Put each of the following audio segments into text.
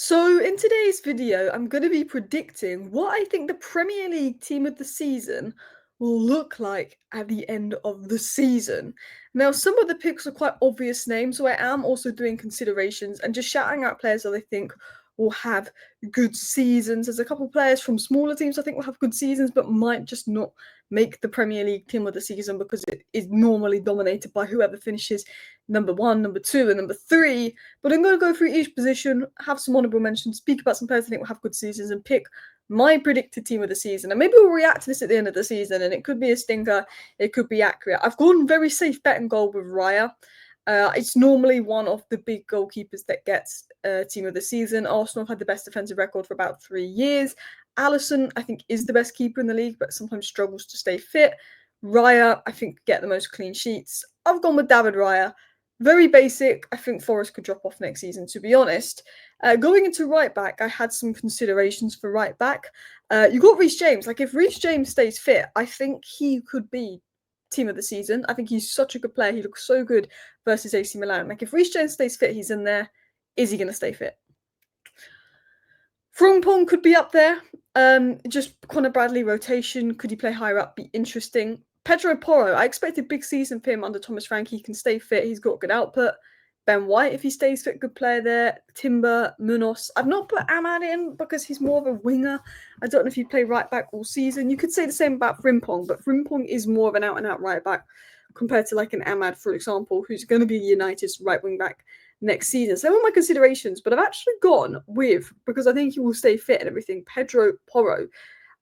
So, in today's video, I'm going to be predicting what I think the Premier League team of the season will look like at the end of the season. Now, some of the picks are quite obvious names, so I am also doing considerations and just shouting out players that I think will have good seasons. There's a couple players from smaller teams I think will have good seasons, but might just not make the Premier League team of the season because it is normally dominated by whoever finishes number one, number two, and number three. But I'm going to go through each position, have some honourable mentions, speak about some players I think will have good seasons, and pick my predicted team of the season. And maybe we'll react to this at the end of the season, and it could be a stinker, it could be accurate. I've gone very safe bet and goal with Raya. It's normally one of the big goalkeepers that gets team of the season. Arsenal have had the best defensive record for about 3 years. Alisson, I think, is the best keeper in the league, but sometimes struggles to stay fit. Raya, I think, get the most clean sheets. I've gone with David Raya. Very basic. I think Forest could drop off next season, to be honest. Going into right back, I had some considerations for right back. You got Reece James. Like, if Reece James stays fit, I think he could be team of the season. I think he's such a good player. He looks so good versus AC Milan. Like, if Reece James stays fit, he's in there. Is he going to stay fit? Frimpong could be up there. Just Conor Bradley rotation. Could he play higher up? Be interesting. Pedro Porro, I expect a big season for him under Thomas Frank. He can stay fit. He's got good output. Ben White, if he stays fit, good player there. Timber, Munoz. I've not put Ahmad in because he's more of a winger. I don't know if he'd play right back all season. You could say the same about Frimpong, but Frimpong is more of an out-and-out right back compared to like an Ahmad, for example, who's going to be United's right wing back next season. So all my considerations, but I've actually gone with, because I think he will stay fit and everything, Pedro Porro.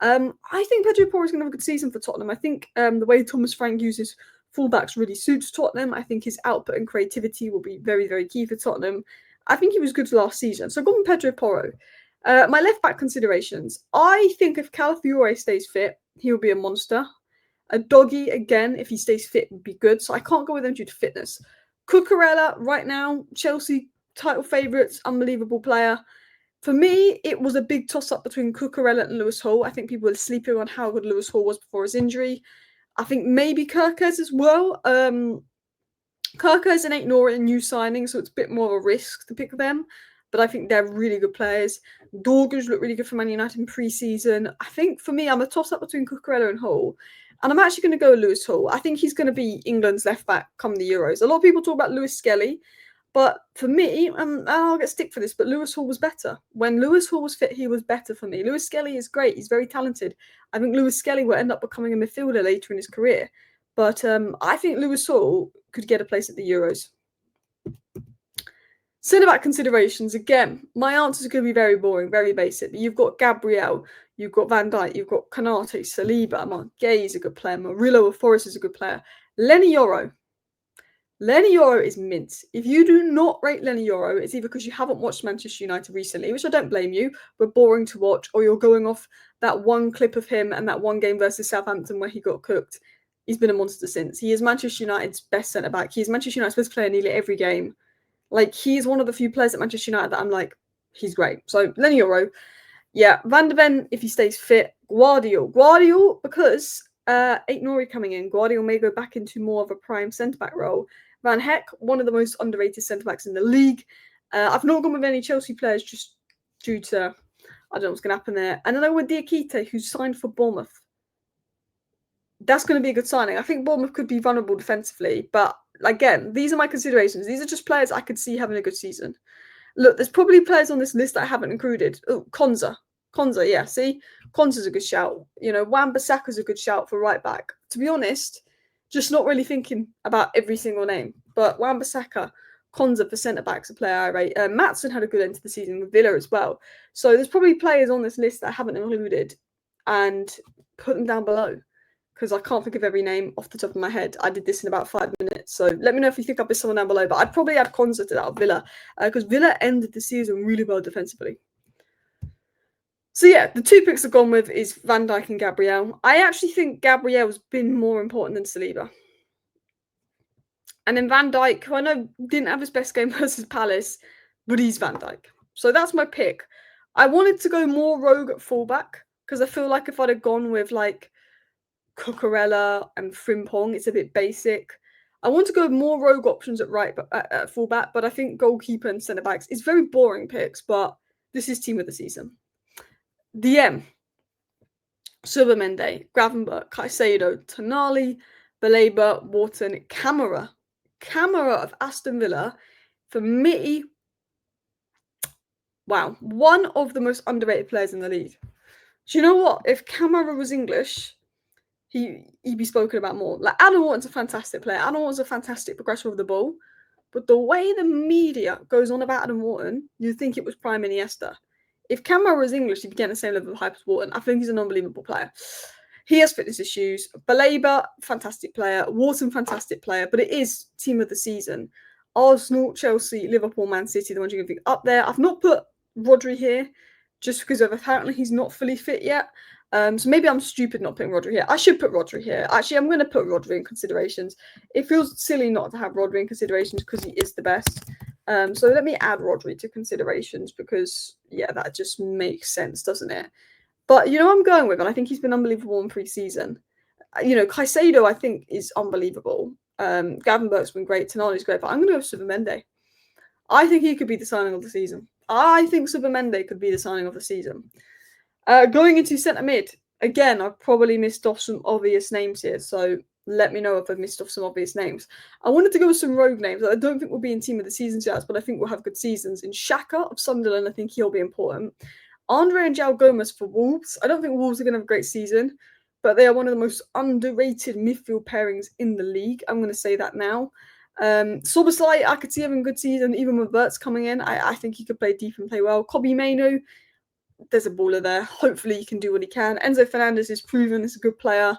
I think Pedro Porro is going to have a good season for Tottenham. I think the way Thomas Frank uses fullbacks really suits Tottenham. I think his output and creativity will be very, very key for Tottenham. I think he was good last season. So I've gone with Pedro Porro. My left-back considerations. I think if Calafiore stays fit, he will be a monster. A Doggy, again, if he stays fit, would be good. So I can't go with him due to fitness. Cucurella, right now, Chelsea title favourites, unbelievable player. For me, it was a big toss-up between Cucurella and Lewis Hall. I think people were sleeping on how good Lewis Hall was before his injury. I think maybe Kirkers as well. Kirkers and Ain't Nora a new signing, so it's a bit more of a risk to pick them. But I think they're really good players. Dorgus look really good for Man United in pre-season. I think, for me, I'm a toss-up between Cucurella and Hall. And I'm actually going to go with Lewis Hall. I think he's going to be England's left-back come the Euros. A lot of people talk about Lewis Skelly. But for me, I'll get stick for this, but Lewis Hall was better. When Lewis Hall was fit, he was better for me. Lewis Skelly is great. He's very talented. I think Lewis Skelly will end up becoming a midfielder later in his career. But I think Lewis Hall could get a place at the Euros. Centre-back considerations. Again, my answers are going to be very boring, very basic. You've got Gabriel, you've got Van Dijk, you've got Kanate, Saliba, Mark Gay is a good player, Murillo of Forest is a good player. Lenny Yoro is mint. If you do not rate Lenny Yoro, it's either because you haven't watched Manchester United recently, which I don't blame you, but boring to watch, or you're going off that one clip of him and that one game versus Southampton where he got cooked. He's been a monster since. He is Manchester United's best centre-back. He is Manchester United's best player nearly every game. Like, he is one of the few players at Manchester United that I'm like, he's great. So, Lenny Yoro. Yeah, Van de Ven, if he stays fit. Guardiola, because Ain't Nori coming in, Guardiola may go back into more of a prime centre-back role. Van Heck, one of the most underrated centre-backs in the league. I've not gone with any Chelsea players just due to, I don't know what's going to happen there. And then I went with Diakite, who's signed for Bournemouth. That's going to be a good signing. I think Bournemouth could be vulnerable defensively. But again, these are my considerations. These are just players I could see having a good season. Look, there's probably players on this list that I haven't included. Oh, Konza, yeah, see? Konza's a good shout. You know, Wan-Bissaka's a good shout for right back. To be honest, just not really thinking about every single name. But Wan-Bissaka, Konza for centre-backs, a player I rate. Maatsen had a good end to the season with Villa as well. So there's probably players on this list that I haven't included and put them down below because I can't think of every name off the top of my head. I did this in about 5 minutes. So let me know if you think I'll be someone down below. But I'd probably add Konza to that of Villa because Villa ended the season really well defensively. So yeah, the 2 picks I've gone with is Van Dijk and Gabriel. I actually think Gabriel's been more important than Saliba. And then Van Dijk, who I know didn't have his best game versus Palace, but he's Van Dijk. So that's my pick. I wanted to go more rogue at fullback because I feel like if I'd have gone with like Cucurella and Frimpong, it's a bit basic. I want to go with more rogue options at fullback, but I think goalkeeper and centre backs. It's very boring picks, but This is team of the season. DM. Subamende, Gravenberch, Caicedo, Tonali, Baleba, Wharton, Camara. Camara of Aston Villa, for me, wow, one of the most underrated players in the league. Do you know what? If Camara was English, he'd be spoken about more. Like, Adam Wharton's a fantastic player. Adam Wharton's a fantastic progressor of the ball. But the way the media goes on about Adam Wharton, you'd think it was prime Iniesta. If Camara was English, he'd be getting the same level of hype as Wharton. I think he's an unbelievable player. He has fitness issues. Baleba, fantastic player. Wharton, fantastic player. But it is team of the season. Arsenal, Chelsea, Liverpool, Man City, the ones you can think up there. I've not put Rodri here just because of apparently he's not fully fit yet. So maybe I'm stupid not putting Rodri here. I should put Rodri here. Actually, I'm going to put Rodri in considerations. It feels silly not to have Rodri in considerations because he is the best. So let me add Rodri to considerations because, yeah, that just makes sense, doesn't it? But you know what I'm going with, and I think he's been unbelievable in pre-season. Caicedo, I think, is unbelievable. Gravenberch's been great. Tonali's great, but I'm going to go with Subamende. I think he could be the signing of the season. I think Subamende could be the signing of the season. Going into centre mid, again, I've probably missed off some obvious names here, so let me know if I've missed off some obvious names. I wanted to go with some rogue names that I don't think will be in team of the season yet, but I think we'll have good seasons. In Xhaka of Sunderland, I think he'll be important. Andre and João Gomes for Wolves. I don't think Wolves are going to have a great season, but they are one of the most underrated midfield pairings in the league. I'm going to say that now. Szoboszlai, I could see having a good season, even with Wirtz coming in. I think he could play deep and play well. Kobbie Mainoo, there's a baller there. Hopefully he can do what he can. Enzo Fernandez is proven as a good player.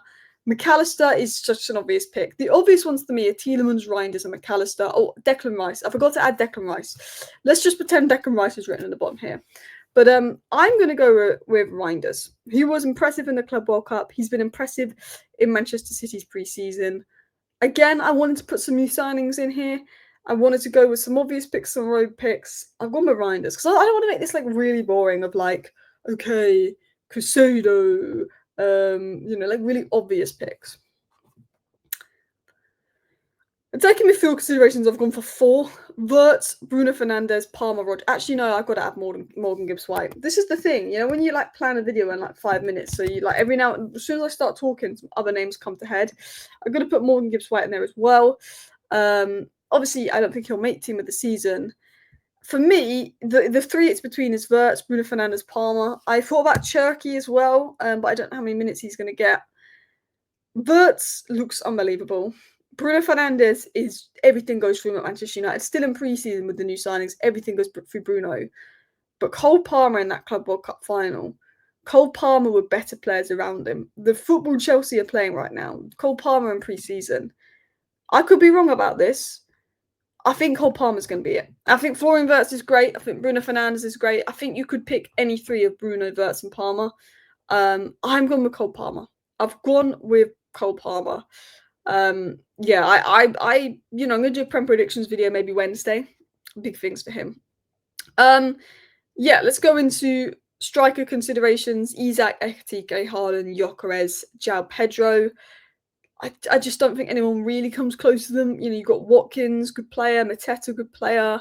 McAllister is such an obvious pick. The obvious ones to me are Tielemans, Reinders, and McAllister. Oh, Declan Rice. I forgot to add Declan Rice. Let's just pretend Declan Rice is written at the bottom here. But I'm going to go with Reinders. He was impressive in the Club World Cup. He's been impressive in Manchester City's pre-season. Again, I wanted to put some new signings in here. I wanted to go with some obvious picks, some road picks. I've gone with Reinders because I don't want to make this like really boring of like, okay, Caicedo, like really obvious picks. Attacking midfield considerations, I've gone for 4. Wirtz, Bruno Fernandes, Palmer, Rod. Actually, no, I've got to add Morgan Gibbs-White. This is the thing, when you like plan a video in like 5 minutes, so you like every now, as soon as I start talking, some other names come to head. I've got to put Morgan Gibbs-White in there as well. Obviously, I don't think he'll make team of the season. For me, the 3 it's between is Wirtz, Bruno Fernandes, Palmer. I thought about Cherky as well, but I don't know how many minutes he's going to get. Wirtz looks unbelievable. Bruno Fernandes is everything goes through him at Manchester United. Still in pre-season with the new signings, everything goes through Bruno. But Cole Palmer in that Club World Cup final, Cole Palmer with better players around him. The football Chelsea are playing right now, Cole Palmer in pre-season. I could be wrong about this. I think Cole Palmer's going to be it. I think Florian Wirtz is great. I think Bruno Fernandes is great. I think you could pick any 3 of Bruno, Wirtz, and Palmer. I'm going with Cole Palmer. I've gone with Cole Palmer. I'm going to do a Prem predictions video maybe Wednesday. Big things for him. Let's go into striker considerations. Isak, Ekitike, Haaland, Gyökeres, João Pedro. I just don't think anyone really comes close to them. You've got Watkins, good player, Mateta, good player,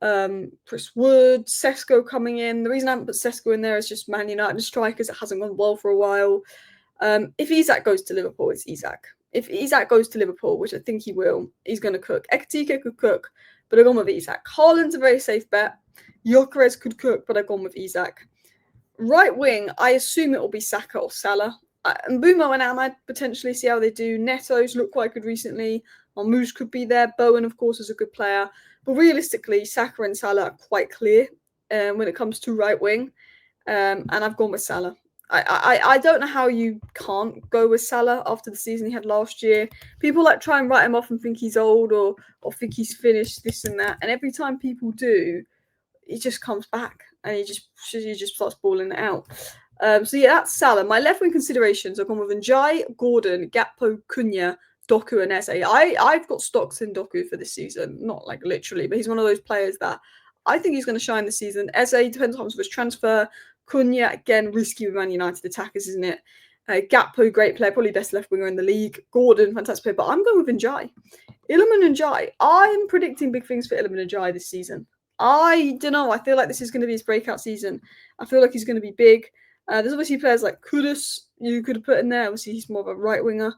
Chris Wood, Sesko coming in. The reason I haven't put Sesko in there is just Man United strikers. It hasn't gone well for a while. If Isak goes to Liverpool, it's Isak. If Isak goes to Liverpool, which I think he will, he's going to cook. Ekitike could cook, but I've gone with Isak. Haaland's a very safe bet. Gyökeres could cook, but I've gone with Isak. Right wing, I assume it will be Saka or Salah. Mbeumo and Ahmad, potentially see how they do. Neto's looked quite good recently. Marmoush could be there. Bowen, of course, is a good player. But realistically, Saka and Salah are quite clear when it comes to right wing. And I've gone with Salah. I don't know how you can't go with Salah after the season he had last year. People like try and write him off and think he's old or think he's finished, this and that. And every time people do, he just comes back and he just starts balling it out. That's Salah. My left wing considerations, I've gone with Njai, Gordon, Gakpo, Cunha, Doku, and Eze. I've got stocks in Doku for this season, not like literally, but he's one of those players that I think he's going to shine this season. Eze depends on his transfer. Cunha, again, risky with Man United attackers, isn't it? Gakpo, great player, probably best left winger in the league. Gordon, fantastic player, but I'm going with Njai. Iliman Njai. I'm predicting big things for Iliman Njai this season. I don't know. I feel like this is going to be his breakout season. I feel like he's going to be big. There's obviously players like Kudus you could have put in there. Obviously, he's more of a right winger.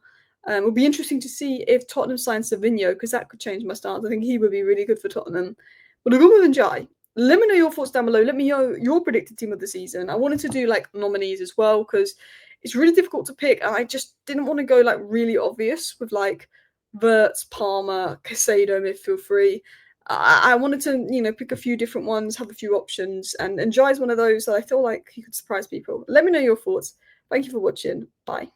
It'll be interesting to see if Tottenham signs Savinho, because that could change my stance. I think he would be really good for Tottenham. But I'll go with Njai. Let me know your thoughts down below. Let me know your predicted team of the season. I wanted to do like nominees as well because it's really difficult to pick, and I just didn't want to go like really obvious with like Verts, Palmer, Casado, midfield three. I wanted to, pick a few different ones, have a few options, and Jai's one of those that I feel like he could surprise people. Let me know your thoughts. Thank you for watching. Bye.